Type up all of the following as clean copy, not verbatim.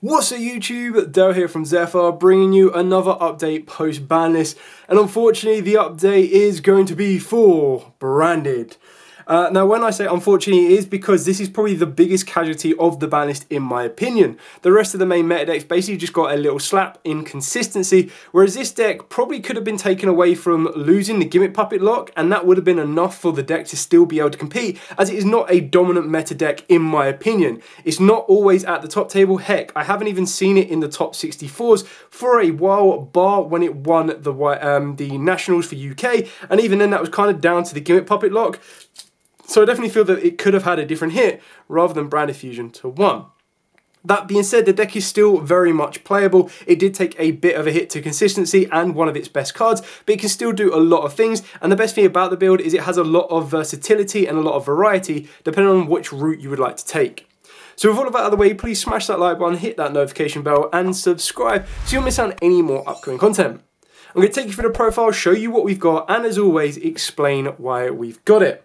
What's up YouTube, Dale here from Zephyr, bringing you another update post Banlist, and unfortunately the update is going to be for branded. Now when I say unfortunately, it is because this is probably the biggest casualty of the banlist in my opinion. The rest of the main meta decks basically just got a little slap in consistency, whereas this deck probably could have been taken away from losing the Gimmick Puppet lock, and that would have been enough for the deck to still be able to compete, as it is not a dominant meta deck in my opinion. It's not always at the top table. Heck, I haven't even seen it in the top 64s for a while, bar when it won the Nationals for UK, and even then that was kind of down to the Gimmick Puppet lock. So I definitely feel that it could have had a different hit rather than Branded Fusion to 1. That being said, the deck is still very much playable. It did take a bit of a hit to consistency and one of its best cards, but it can still do a lot of things. And the best thing about the build is it has a lot of versatility and a lot of variety depending on which route you would like to take. So with all of that out of the way, please smash that like button, hit that notification bell and subscribe so you don't miss out on any more upcoming content. I'm going to take you through the profile, show you what we've got, and as always, explain why we've got it.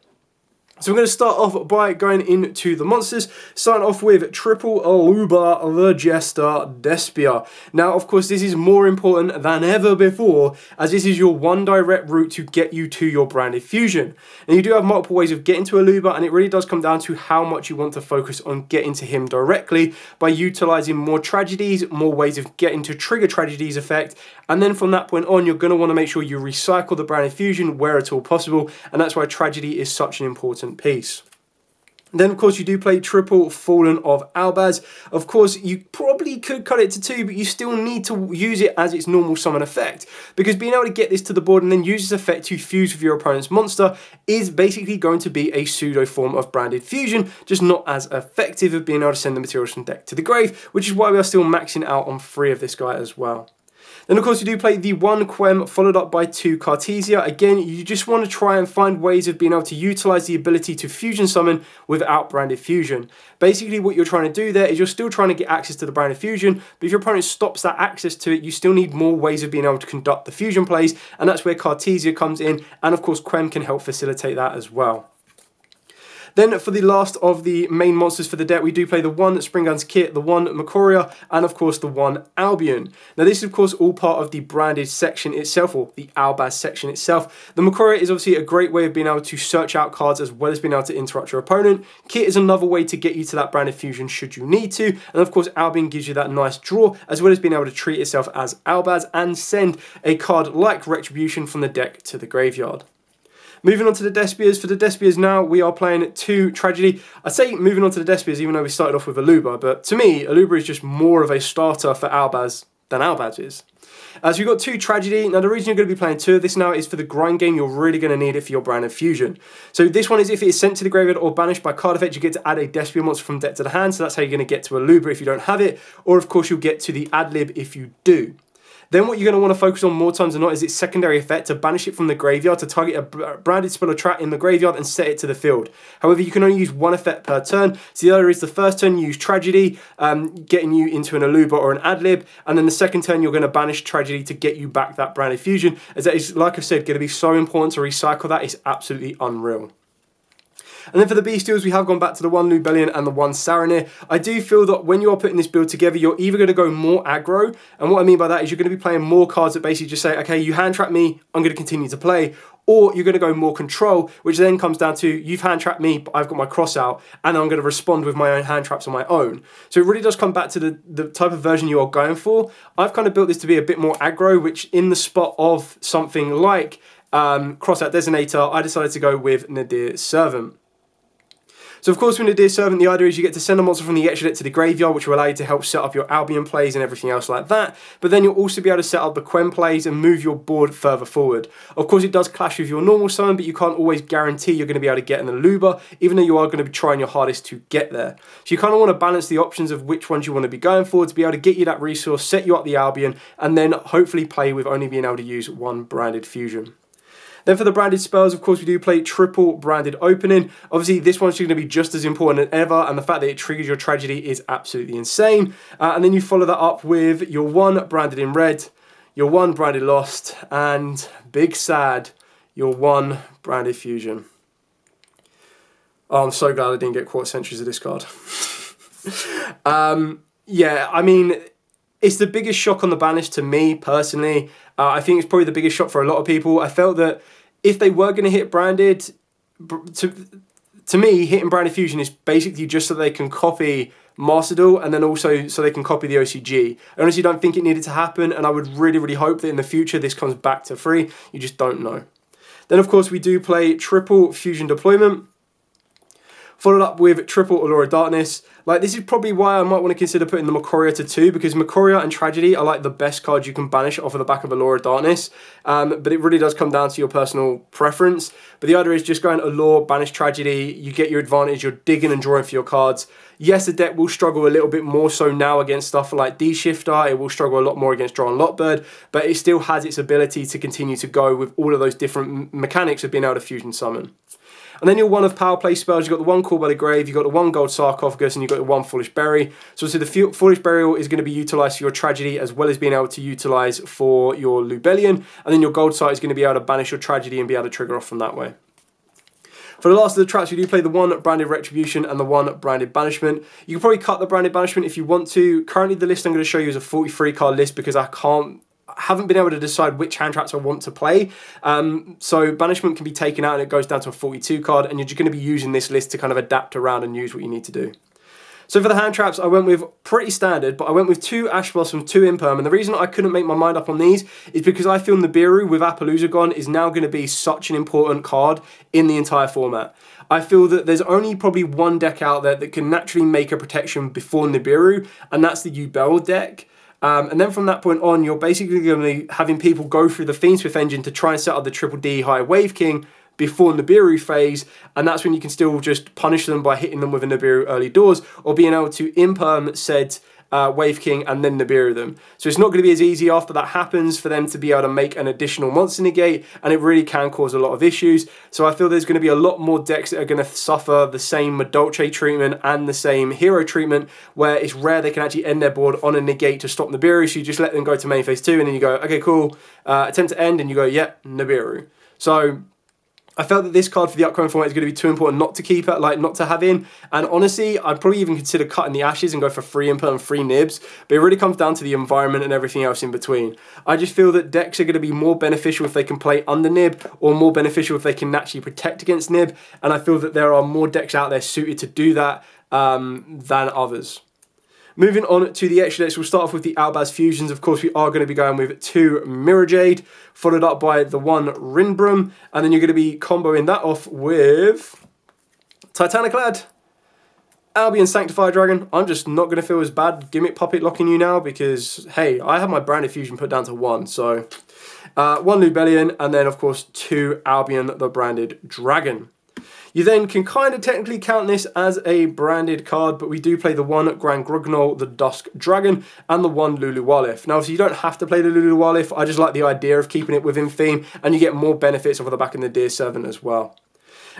So we're going to start off by going into the monsters, starting off with Triple Aluba the Jester Despia. Now, of course, this is more important than ever before, as this is your one direct route to get you to your Branded Fusion. And you do have multiple ways of getting to Aluba, and it really does come down to how much you want to focus on getting to him directly by utilizing more tragedies, more ways of getting to trigger tragedies effect, and then from that point on, you're going to want to make sure you recycle the Branded Fusion where at all possible, and that's why tragedy is such an important piece. Then of course you do play Triple Fallen of Albaz. Of course you probably could cut it to 2, but you still need to use it as its normal summon effect, because being able to get this to the board and then use this effect to fuse with your opponent's monster is basically going to be a pseudo form of Branded Fusion, just not as effective of being able to send the materials from deck to the grave, which is why we are still maxing out on 3 of this guy as well. Then of course you do play the 1 Quem followed up by 2 Cartesia. Again, you just want to try and find ways of being able to utilize the ability to fusion summon without Branded Fusion. Basically what you're trying to do there is you're still trying to get access to the Branded Fusion, but if your opponent stops that access to it, you still need more ways of being able to conduct the fusion plays, and that's where Cartesia comes in, and of course Quem can help facilitate that as well. Then for the last of the main monsters for the deck, we do play the 1 Springguns Kit, the 1 Macoria, and of course the 1 Albion. Now this is of course all part of the branded section itself, or the Albaz section itself. The Macoria is obviously a great way of being able to search out cards as well as being able to interrupt your opponent. Kit is another way to get you to that Branded Fusion should you need to. And of course Albion gives you that nice draw, as well as being able to treat itself as Albaz and send a card like Retribution from the deck to the graveyard. Moving on to the Despias. For the Despias now, we are playing 2 Tragedy. I say moving on to the Despias even though we started off with Aluba, but to me, Aluba is just more of a starter for Albaz than Albaz is. So we've got 2 Tragedy. Now the reason you're going to be playing 2 of this now is for the grind game. You're really going to need it for your Branded Fusion. So this one is if it is sent to the graveyard or banished by card effect, you get to add a Despia monster from deck to the hand, so that's how you're going to get to Aluba if you don't have it, or of course you'll get to the ad-lib if you do. Then what you're going to want to focus on more times than not is its secondary effect to banish it from the graveyard to target a branded spell or trap in the graveyard and set it to the field. However, you can only use 1 effect per turn. So the other is the first turn you use Tragedy, getting you into an Aluba or an ad-lib, and then the second turn you're going to banish Tragedy to get you back that Branded Fusion, as that is, like I said, going to be so important to recycle that. It's absolutely unreal. And then for the Bestials, we have gone back to the 1 Lubellion and the 1 Saranir. I do feel that when you are putting this build together, you're either going to go more aggro, and what I mean by that is you're going to be playing more cards that basically just say, okay, you hand trap me, I'm going to continue to play, or you're going to go more control, which then comes down to, you've hand trapped me, but I've got my cross out, and I'm going to respond with my own hand traps on my own. So it really does come back to the type of version you are going for. I've kind of built this to be a bit more aggro, which in the spot of something like cross out Designator, I decided to go with Nadir Servant. So of course with Nadir Servant, the idea is you get to send a monster from the extra deck to the graveyard, which will allow you to help set up your Albion plays and everything else like that. But then you'll also be able to set up the Quem plays and move your board further forward. Of course it does clash with your normal summon, but you can't always guarantee you're going to be able to get an Aluba, even though you are going to be trying your hardest to get there. So you kind of want to balance the options of which ones you want to be going for to be able to get you that resource, set you up the Albion, and then hopefully play with only being able to use 1 Branded Fusion. Then for the branded spells, of course, we do play Triple Branded Opening. Obviously, this one's going to be just as important as ever, and the fact that it triggers your Tragedy is absolutely insane. And then you follow that up with your 1 Branded in Red, your 1 Branded Lost, and big sad, your 1 Branded Fusion. Oh, I'm so glad I didn't get Quartz Centuries of this card. Yeah, I mean, it's the biggest shock on the ban list to me personally. I think it's probably the biggest shock for a lot of people. I felt that if they were going to hit branded, to me, hitting branded fusion is basically just so they can copy Master Duel and then also so they can copy the OCG. I honestly don't think it needed to happen, and I would really, really hope that in the future this comes back to free. You just don't know. Then, of course, we do play triple fusion deployment, followed up with triple Allure of Darkness. Like, this is probably why I might want to consider putting the Macoria to 2, because Macoria and Tragedy are like the best cards you can banish off of the back of Allure of Darkness. But it really does come down to your personal preference. But the idea is just going Allure, banish Tragedy, you get your advantage, you're digging and drawing for your cards. Yes, the deck will struggle a little bit more so now against stuff like D-Shifter, it will struggle a lot more against Draw and Lockbird, but it still has its ability to continue to go with all of those different mechanics of being able to fusion summon. And then your one of power play spells, you've got the one Call by the Grave, you've got the one Gold Sarcophagus, and you've got the one Foolish Bury. So the Foolish Burial is going to be utilised for your Tragedy as well as being able to utilise for your Lubellion. And then your Gold Sight is going to be able to banish your Tragedy and be able to trigger off from that way. For the last of the traps, we do play the one Branded Retribution and the one Branded Banishment. You can probably cut the Branded Banishment if you want to. Currently, the list I'm going to show you is a 43 card list because I haven't been able to decide which hand traps I want to play. So Banishment can be taken out and it goes down to a 42 card, and you're just going to be using this list to kind of adapt around and use what you need to do. So for the hand traps, I went with pretty standard, but I went with 2 Ash Blossom, 2 Imperm, and the reason I couldn't make my mind up on these is because I feel Nibiru with Appaloosa gone is now going to be such an important card in the entire format. I feel that there's only probably one deck out there that can naturally make a protection before Nibiru, and that's the Yubel deck. And then from that point on, you're basically going to be having people go through the Fiendsmith engine to try and set up the Triple D High Wave King before Nibiru phase, and that's when you can still just punish them by hitting them with a Nibiru early doors, or being able to imperm said Wave King and then Nibiru them. So it's not going to be as easy after that happens for them to be able to make an additional monster negate, and it really can cause a lot of issues. So I feel there's going to be a lot more decks that are going to suffer the same Madolche treatment and the same hero treatment, where it's rare they can actually end their board on a negate to stop Nibiru, so you just let them go to main phase 2, and then you go, okay, cool, attempt to end, and you go, yep, Nibiru. So I felt that this card for the upcoming format is going to be too important not to keep it, like not to have in. And honestly, I'd probably even consider cutting the Ashes and go for 3 Imper and 3 Nibs. But it really comes down to the environment and everything else in between. I just feel that decks are going to be more beneficial if they can play under Nib, or more beneficial if they can naturally protect against Nib. And I feel that there are more decks out there suited to do that than others. Moving on to the extra decks, we'll start off with the Albaz Fusions. Of course, we are going to be going with 2 Mirror Jade, followed up by the 1 Rinbrum, and then you're going to be comboing that off with Titaniclad, Albion Sanctified Dragon. I'm just not going to feel as bad Gimmick Puppet locking you now because, hey, I have my Branded Fusion put down to 1, so 1 Lubellion, and then, of course, 2 Albion the Branded Dragon. You then can kind of technically count this as a branded card, but we do play the 1 Grand Grugnol, the Dusk Dragon, and the 1 Lulu Walif. Now, obviously, you don't have to play the Lulu Walif. I just like the idea of keeping it within theme, and you get more benefits over the back in the Dear Servant as well.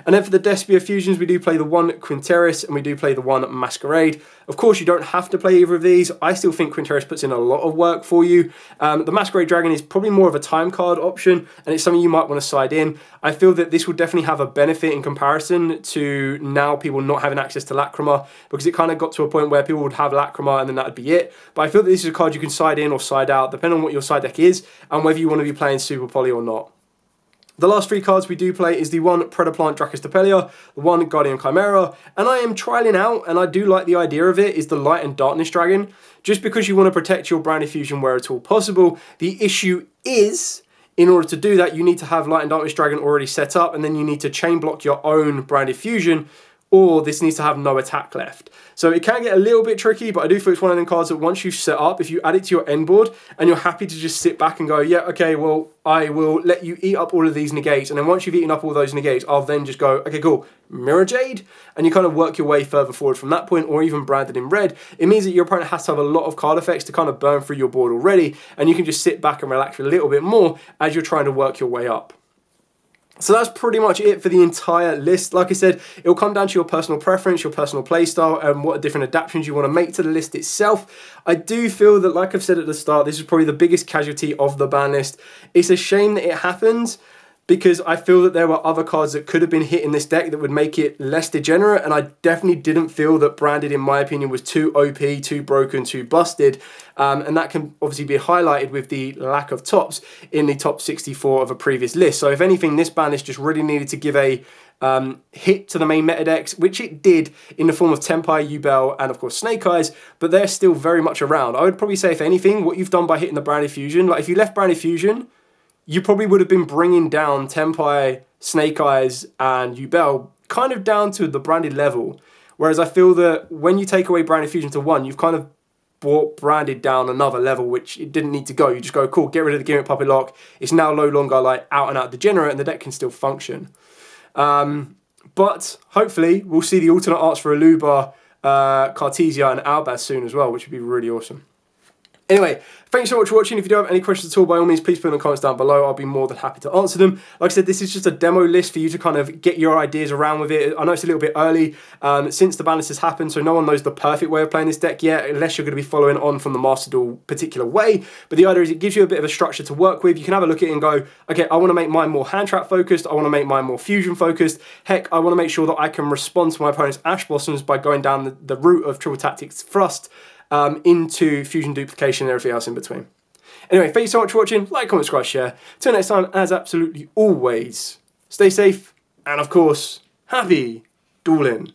And then for the Despia Fusions, we do play the 1 Quinteris, and we do play the 1 Masquerade. Of course, you don't have to play either of these. I still think Quinteris puts in a lot of work for you. The Masquerade Dragon is probably more of a time card option, and it's something you might want to side in. I feel that this will definitely have a benefit in comparison to now people not having access to Lacrima, because it kind of got to a point where people would have Lacrima and then that would be it. But I feel that this is a card you can side in or side out, depending on what your side deck is, and whether you want to be playing Super Poly or not. The last 3 cards we do play is the 1 Predaplant Dracus Depelia, the 1 Guardian Chimera, and I am trialing out, and I do like the idea of it, is the Light and Darkness Dragon, just because you want to protect your Branded Fusion where at all possible. The issue is, in order to do that, you need to have Light and Darkness Dragon already set up, and then you need to chain block your own Branded Fusion, or this needs to have no attack left. So it can get a little bit tricky, but I do feel it's one of them cards that once you've set up, if you add it to your end board and you're happy to just sit back and go, yeah, okay, well, I will let you eat up all of these negates. And then once you've eaten up all those negates, I'll then just go, okay, cool, Mirror Jade. And you kind of work your way further forward from that point, or even branded in red. It means that your opponent has to have a lot of card effects to kind of burn through your board already. And you can just sit back and relax a little bit more as you're trying to work your way up. So that's pretty much it for the entire list. Like I said, it'll come down to your personal preference, your personal playstyle, and what different adaptations you want to make to the list itself. I do feel that, like I've said at the start, this is probably the biggest casualty of the ban list. It's a shame that it happens. because I feel that there were other cards that could have been hit in this deck that would make it less degenerate, and I definitely didn't feel that Branded, in my opinion, was too OP, too broken, too busted, and that can obviously be highlighted with the lack of tops in the top 64 of a previous list. So if anything, this ban list just really needed to give a hit to the main meta decks, which it did in the form of Tenpai, Yubel, and of course Snake Eyes, but they're still very much around. I would probably say, if anything, what you've done by hitting the Branded Fusion, like if you left Branded Fusion, you probably would have been bringing down Tenpai, Snake Eyes, and Yubel kind of down to the Branded level. Whereas I feel that when you take away Branded Fusion to 1, you've kind of brought Branded down another level, which it didn't need to go. You just go, cool, get rid of the Gimmick Puppet Lock. It's now no longer like out and out degenerate, and the deck can still function. But hopefully we'll see the alternate arts for Aluba, Cartesia, and Albaz soon as well, which would be really awesome. Anyway, thanks so much for watching. If you do have any questions at all, by all means, please put them in the comments down below. I'll be more than happy to answer them. Like I said, this is just a demo list for you to kind of get your ideas around with it. I know it's a little bit early since the ban list has happened, so no one knows the perfect way of playing this deck yet, unless you're going to be following on from the Master Duel particular way. But the idea is it gives you a bit of a structure to work with. You can have a look at it and go, okay, I want to make mine more hand trap focused. I want to make mine more fusion focused. Heck, I want to make sure that I can respond to my opponent's Ash Blossoms by going down the route of Triple Tactics Thrust, into fusion duplication and everything else in between. Anyway, thank you so much for watching. Like, comment, subscribe, share. Till next time, as absolutely always, stay safe and, of course, happy dueling.